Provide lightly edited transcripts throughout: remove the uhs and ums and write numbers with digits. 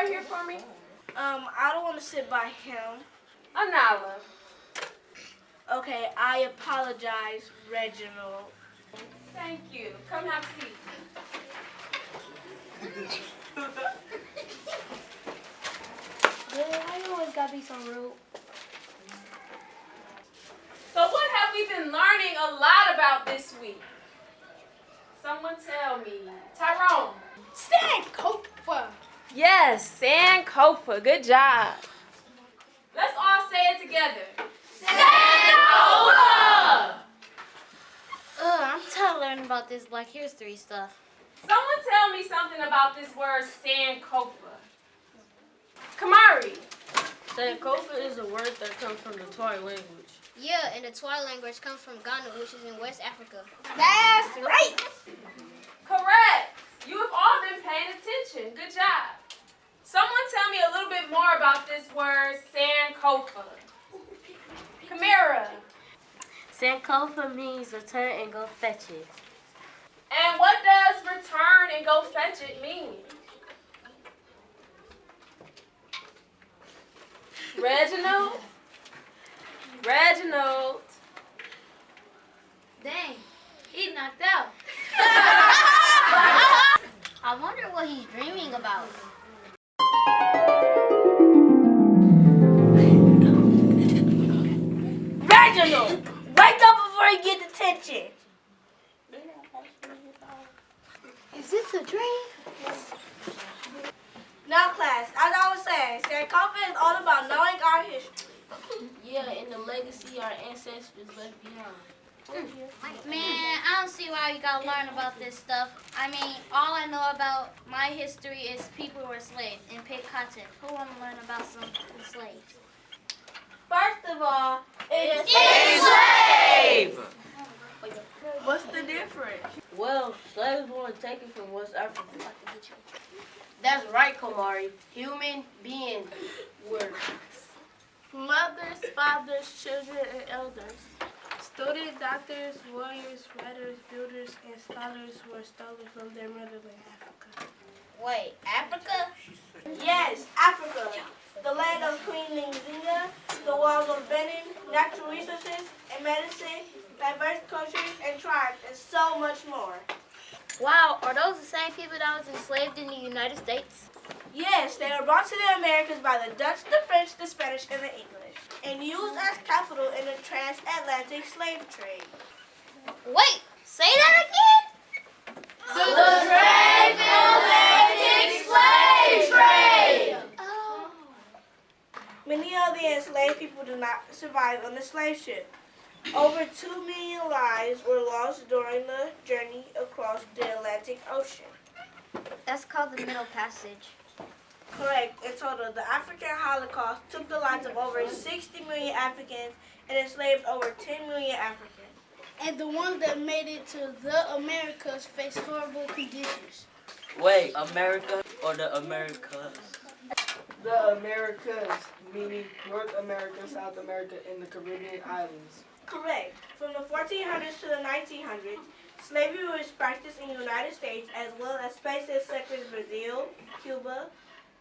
right here for me? I don't want to sit by him. Anala. Okay, I apologize, Reginald. Thank you. Come have a seat. Yeah, why you always gotta be so rude? So what have we been learning a lot about this week? Someone tell me. Tyrone. Sankofa. Yes, Sankofa. Good job. Let's all say it together. Sankofa! I'm tired of learning about this Black history stuff. Someone tell me something about this word Sankofa. Kamari. Sankofa is a word that comes from the Twi language. Yeah, and the Twi language comes from Ghana, which is in West Africa. That's right. Correct. You have all been paying attention. Good job. Someone tell me a little bit more about this word Sankofa. Kamira. Sankofa means return and go fetch it. And what does return and go fetch it mean? Reginald? Reginald. Dang, he knocked out. I wonder what he's dreaming about. Reginald, wake up before you get detention. Is this a dream? Now, class, as I was saying, Sankofa is all about knowing our history. Yeah, and the legacy our ancestors left behind. Man, I don't see why you gotta learn about this stuff. I mean, all I know about my history is people were slaves and pick cotton. Who wanna learn about some slaves? First of all, it's Slave! What's the difference? Well, slaves weren't taken from West Africa. That's right, Kamari. Human beings were Mothers, fathers, children, and elders. Students, doctors, warriors, writers, builders, and scholars were stolen from their motherland, Africa. Wait, Africa? Yes, Africa. The land of Queen Nzinga, the walls of Benin, natural resources and medicine, diverse cultures and tribes, and so much more. Wow, are those the same people that was enslaved in the United States? Yes, they were brought to the Americas by the Dutch, the French, the Spanish, and the English, and used as capital in the transatlantic slave trade. Wait, say that again? The transatlantic slave trade! Oh. Many of the enslaved people did not survive on the slave ship. Over 2 million lives were lost during the journey across the Atlantic Ocean. That's called the Middle Passage. Correct. In total, the African Holocaust took the lives of over 60 million Africans and enslaved over 10 million Africans. And the ones that made it to the Americas faced horrible conditions. Wait, America or the Americas? The Americas, meaning North America, South America, and the Caribbean islands. Correct. From the 1400s to the 1900s, slavery was practiced in the United States as well as places such as Brazil, Cuba,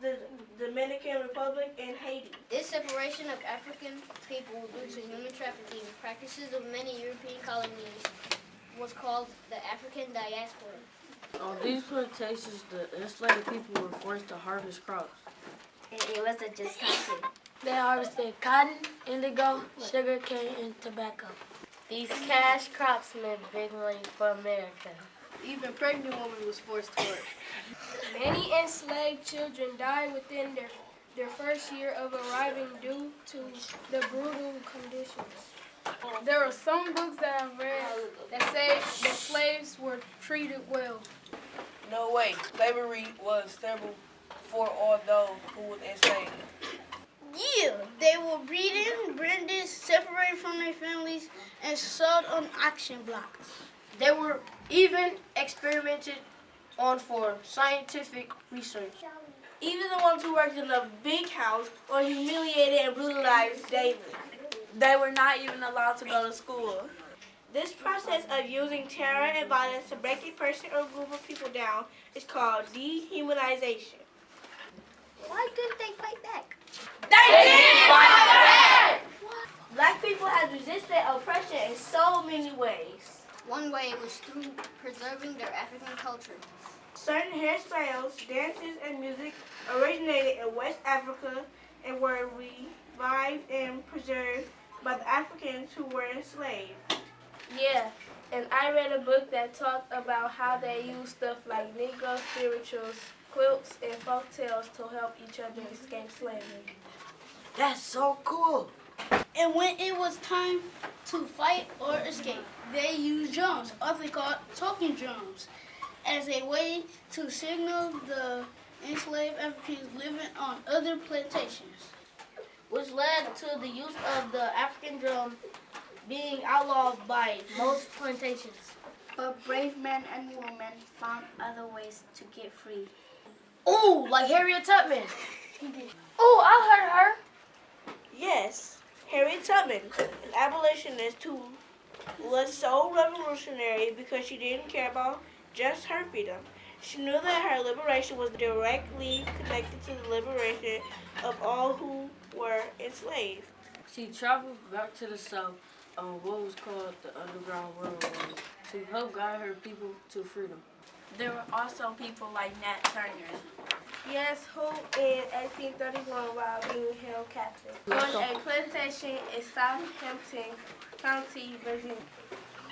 the Dominican Republic, and Haiti. This separation of African people due to human trafficking practices of many European colonies was called the African diaspora. On these plantations, the enslaved people were forced to harvest crops. It wasn't just cotton. They harvested cotton, indigo, sugar cane, and tobacco. These cash crops meant big money for America. Even pregnant women was forced to work. Many enslaved children died within their first year of arriving due to the brutal conditions. There are some books that I've read that say the slaves were treated well. No way, slavery was terrible for all those who was enslaved. Yeah, they were beaten, branded, separated from their families, and sold on auction blocks. They were even experimented on for scientific research. Even the ones who worked in the big house were humiliated and brutalized daily. They were not even allowed to go to school. This process of using terror and violence to break a person or group of people down is called dehumanization. Why didn't they fight back? Black people have resisted oppression in so many ways. One way was through preserving their African culture. Certain hairstyles, dances, and music originated in West Africa and were revived and preserved by the Africans who were enslaved. Yeah, and I read a book that talked about how they used stuff like Negro spirituals, quilts, and folk tales to help each other escape slavery. That's so cool. And when it was time to fight or escape, they used drums, also called talking drums, as a way to signal the enslaved Africans living on other plantations. Which led to the use of the African drum being outlawed by most plantations. But brave men and women found other ways to get free. Ooh, like Harriet Tubman. Oh, I heard her. Yes, Harriet Tubman, an abolitionist who was so revolutionary because she didn't care about just her freedom. She knew that her liberation was directly connected to the liberation of all who were enslaved. She traveled back to the South on what was called the Underground Railroad to help guide her people to freedom. There were also people like Nat Turner. Yes, who in 1831 while being held captive On a plantation in Southampton County, Virginia,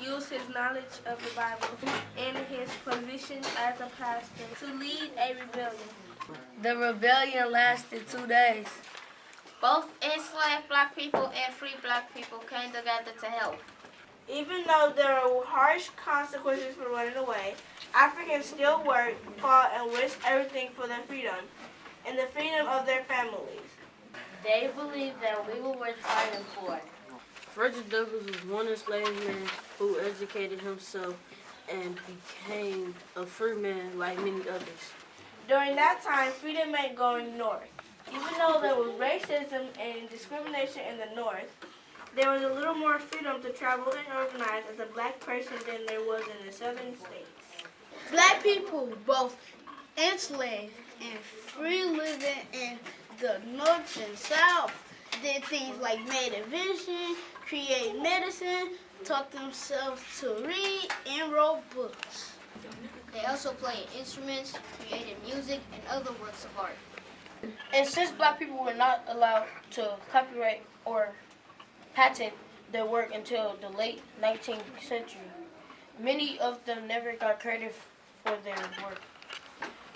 used his knowledge of the Bible and his position as a pastor to lead a rebellion. The rebellion lasted 2 days. Both enslaved black people and free black people came together to help. Even though there were harsh consequences for running away, Africans still worked, fought, and risked everything for their freedom and the freedom of their families. They believed that we were worth fighting for. Frederick Douglass was one enslaved man who educated himself and became a free man like many others. During that time, freedom meant going north. Even though there was racism and discrimination in the north, there was a little more freedom to travel and organize as a black person than there was in the southern states. Black people, both enslaved and free living in the North and South, did things like made invention, create medicine, taught themselves to read, and wrote books. They also played instruments, created music, and other works of art. And since black people were not allowed to copyright or patent their work until the late 19th century, many of them never got credit for their work.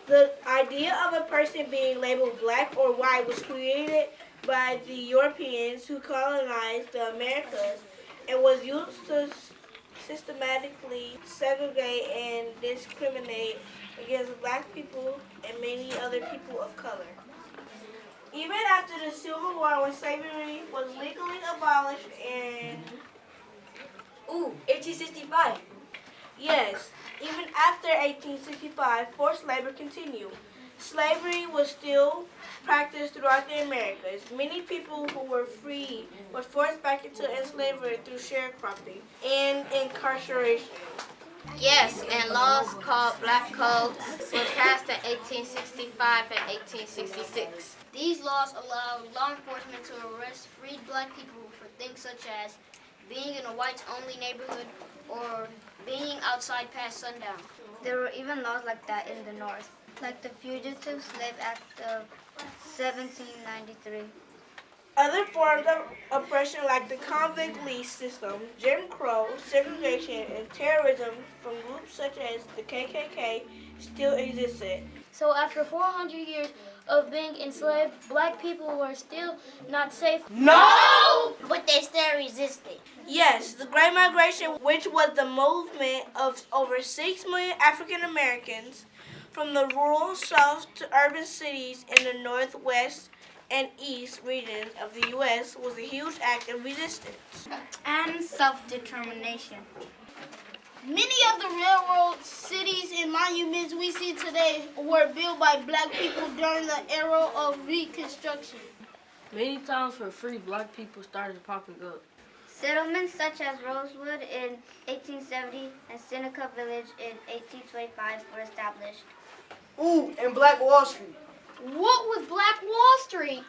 The idea of a person being labeled black or white was created by the Europeans who colonized the Americas and was used to systematically segregate and discriminate against black people and many other people of color. Even after the Civil War, when slavery was legally abolished in 1865. Yes, even after 1865, forced labor continued. Slavery was still practiced throughout the Americas. Many people who were free were forced back into enslavement through sharecropping and incarceration. Yes, and laws called Black Codes were passed in 1865 and 1866. These laws allowed law enforcement to arrest freed black people for things such as being in a whites-only neighborhood or being outside past sundown. There were even laws like that in the North, like the Fugitive Slave Act of 1793. Other forms of oppression like the convict lease system, Jim Crow, segregation, and terrorism from groups such as the KKK still existed. So after 400 years of being enslaved, black people were still not safe. No! But they still resisted. Yes, the Great Migration, which was the movement of over 6 million African Americans from the rural South to urban cities in the Northwest and East regions of the U.S., was a huge act of resistance. And self-determination. Many of the railroad cities and monuments we see today were built by black people during the era of Reconstruction. Many towns for free black people started popping up. Settlements such as Rosewood in 1870 and Seneca Village in 1825 were established. Ooh, and Black Wall Street. What was Black Wall Street?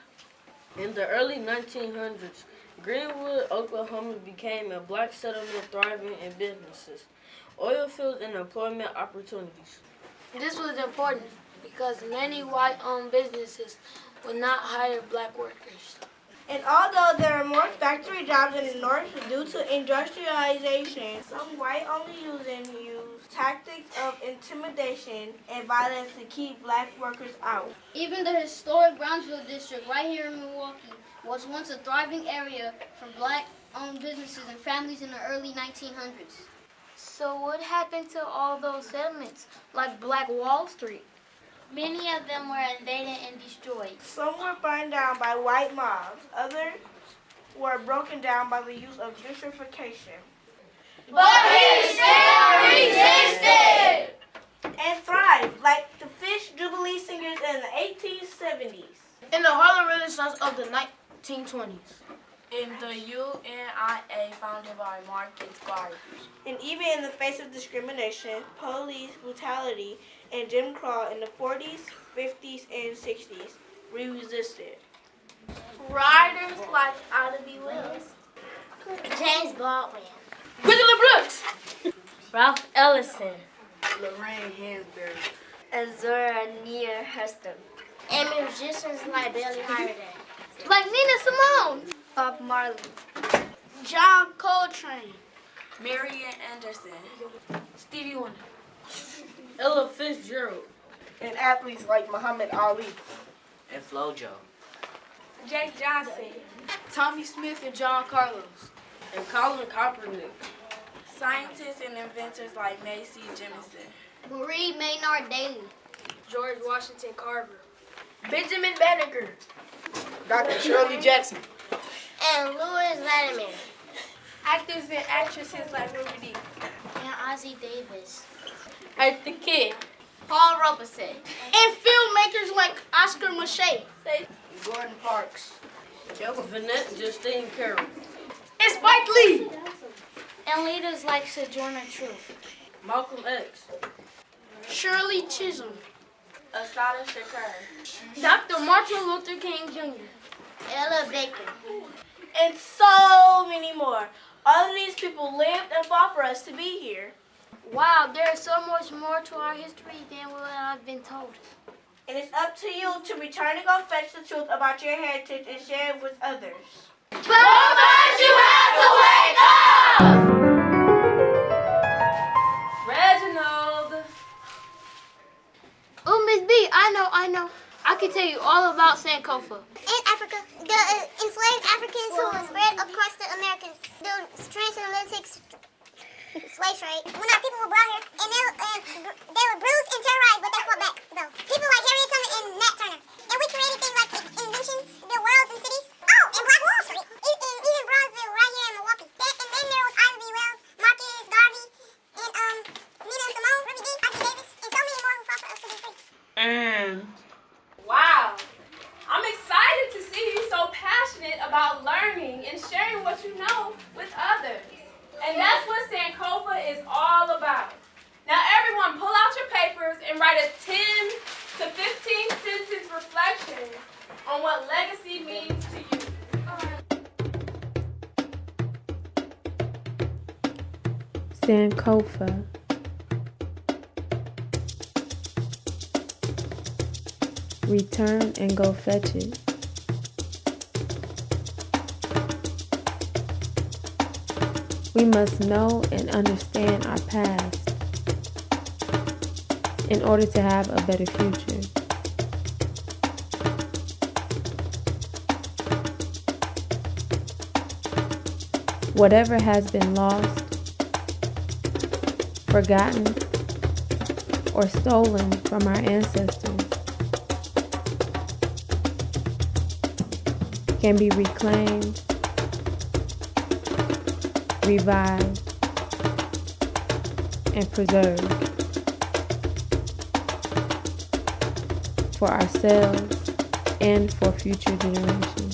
In the early 1900s, Greenwood, Oklahoma became a black settlement thriving in businesses, oil fields, and employment opportunities. This was important because many white-owned businesses would not hire black workers. And although there are more factory jobs in the North due to industrialization, some white-only users use tactics of intimidation and violence to keep black workers out. Even the historic Brownsville district right here in Milwaukee was once a thriving area for black-owned businesses and families in the early 1900s. So what happened to all those settlements, like Black Wall Street? Many of them were invaded and destroyed. Some were burned down by white mobs. Others were broken down by the use of gentrification. But he still resisted! And thrived, like the Fish Jubilee singers in the 1870s. In the Harlem Renaissance of the 1920s. In the UNIA founded by Marcus Garvey. And even in the face of discrimination, police brutality, and Jim Crow in the 40s, 50s, and 60s, we resisted. Writers like Ida B. Wells, James Baldwin. Gwendolyn Brooks. Ralph Ellison, Lorraine Hansberry. Azura Near Huston. And musicians like Billie Holiday. like Nina Simone, Bob Marley. John Coltrane. Marian Anderson, Stevie Wonder, Ella Fitzgerald. And athletes like Muhammad Ali. And Flojo. Jake Johnson, Tommy Smith and John Carlos. And Colin Kaepernick. scientists and inventors like Macy Jemison, Marie Maynard Daly. George Washington Carver, Benjamin Banneker. Dr. Shirley Jackson. And Louis Latimer. actors and actresses like Ruby Dee, And Ozzie Davis. Eartha Kitt, Paul Robeson. And filmmakers like Oscar Mache. Gordon Parks. Vanette Justine Carroll. And Spike Lee. And leaders like Sojourner Truth. Malcolm X. Shirley Chisholm. Assata Shakur, Dr. Martin Luther King Jr., Ella Baker. And so many more. All of these people lived and fought for us to be here. Wow, there is so much more to our history than what I've been told. And it's up to you to return and go fetch the truth about your heritage and share it with others. But first you have to wake up! Reginald. Oh, Miss B, I know. I can tell you all about Sankofa. In Africa, the enslaved Africans who spread across the Americas, the transatlantic slave trade. When our people were brought here, and they were bruised and terrorized, but they fought back, though. People like Harriet Tubman and Nat Turner. And we created things like inventions, the worlds and cities. Oh, and Black Wall Street. And even Bronzeville, right here in Milwaukee. And then there was Ida B. Wells, Marcus Garvey, and Nina Simone, Ruby Dee, Ozzie Davis, and so many more who fought for us to be free. Wow. I'm excited to see you so passionate about learning and sharing what you know with others. And that's what Sankofa is all about. Now everyone pull out your papers and write a 10 to 15 sentence reflection on what legacy means to you. Sankofa. Return and go fetch it. We must know and understand our past in order to have a better future. Whatever has been lost, forgotten, or stolen from our ancestors can be reclaimed, revived, and preserved for ourselves and for future generations.